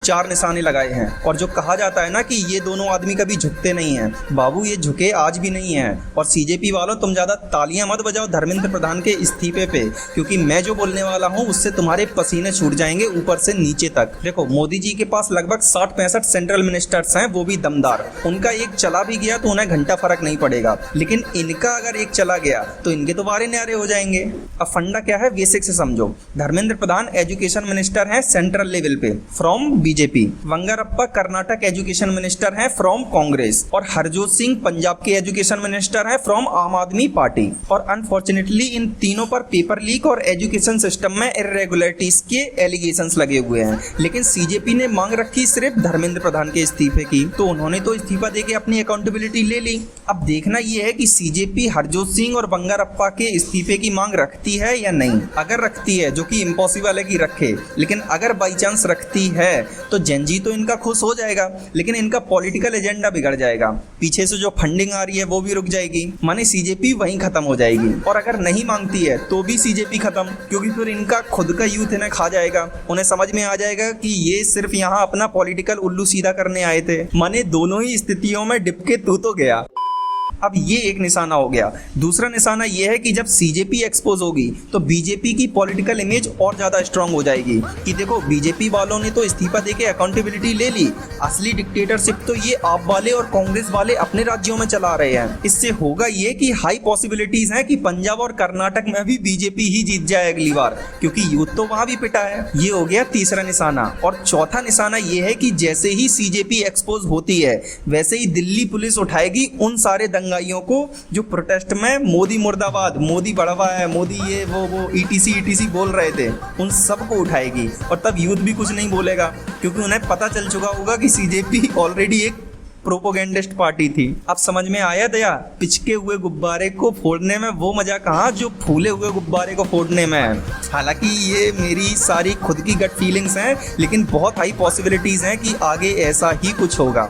4 निशाने लगाए हैं। और जो कहा जाता है ना कि ये दोनों आदमी कभी झुकते नहीं हैं, बाबू ये झुके आज भी नहीं है। और सीजेपी वालों, तुम ज़्यादा तालियां मत बजाओ धर्मेंद्र प्रधान के इस्तीफे पे, क्योंकि मैं जो बोलने वाला हूँ उससे तुम्हारे पसीने छूट जाएंगे ऊपर से नीचे तक। देखो, मोदी जी के पास लगभग 60-65 सेंट्रल मिनिस्टर्स हैं, वो भी दमदार। उनका एक चला भी गया तो उन्हें घंटा फर्क नहीं पड़ेगा, लेकिन इनका अगर एक चला गया तो इनके तो वारे न्यारे हो जाएंगे। अब फंडा क्या है बेसिक से समझो। धर्मेंद्र प्रधान एजुकेशन मिनिस्टर हैं सेंट्रल लेवल पे from BJP, Bangarappa Karnataka education minister हैं फ्रॉम कांग्रेस, और हरजोत सिंह पंजाब के एजुकेशन मिनिस्टर हैं फ्रॉम आम आदमी पार्टी। और अनफॉर्चुनेटली इन तीनों पर पेपर लीक और एजुकेशन सिस्टम में इरेगुलरिटीज के एलिगेशंस लगे हुए हैं। लेकिन सीजेपी ने मांग रखी सिर्फ धर्मेंद्र प्रधान के इस्तीफे की, तो उन्होंने तो इस्तीफा देके अपनी अकाउंटेबिलिटी ले ली। अब देखना यह है कि सीजेपी हरजोत सिंह और बंगारप्पा के इस्तीफे की मांग रखती है या नहीं। अगर रखती है, जो कि इम्पॉसिबल है कि रखे, लेकिन अगर बाई चांस रखती है तो जनजी तो इनका खुश हो जाएगा, लेकिन इनका पॉलिटिकल एजेंडा बिगड़ जाएगा। पीछे से जो फंडिंग आ रही है वो भी रुक जाएगी, माने सीजेपी वहीं खत्म हो जाएगी। और अगर नहीं मांगती है तो भी सीजेपी खत्म, क्योंकि फिर इनका खुद का यूथ इन्हें खा जाएगा। उन्हें समझ में आ जाएगा कि ये सिर्फ यहाँ अपना पॉलिटिकल उल्लू सीधा करने आए थे। माने दोनों ही स्थितियों में डिप के तू तो गया। अब ये एक निशाना हो गया। दूसरा निशाना ये है कि जब सीजेपी एक्सपोज होगी तो बीजेपी की पॉलिटिकल इमेज और ज़्यादा स्ट्रांग हो जाएगी कि देखो, बीजेपी वालों ने तो इस्तीफा देके अकाउंटेबिलिटी ले ली, असली डिक्टेटरशिप तो ये आप वाले और कांग्रेस वाले अपने राज्यों में चला रहे हैं। इससे होगा ये कि हाई पॉसिबिलिटीज हैं कि पंजाब और कर्नाटक में भी बीजेपी ही जीत जाए अगली बार, क्योंकि यूथ तो वहां भी पिटा है। ये हो गया तीसरा निशाना। और चौथा निशाना ये है कि जैसे ही सीजेपी एक्सपोज होती है वैसे ही दिल्ली पुलिस उठाएगी उन सारे दंगाइयों को जो प्रोटेस्ट में मोदी मुर्दाबाद, मोदी बढ़वा है, मोदी ये वो ईटीसी बोल रहे थे, उन सबको उठाएगी। और तब यूथ भी कुछ नहीं बोलेगा, क्योंकि उन्हें पता चल चुका होगा कि सीजेपी ऑलरेडी एक प्रोपोगेंडिस्ट पार्टी थी। अब समझ में आया दया, पिचके हुए गुब्बारे को फोड़ने में वो मजा कहाँ जो फूले हुए गुब्बारे को फोड़ने में है। हालांकि ये मेरी सारी खुद की गट फीलिंग्स हैं, लेकिन बहुत हाई पॉसिबिलिटीज हैं कि आगे ऐसा ही कुछ होगा।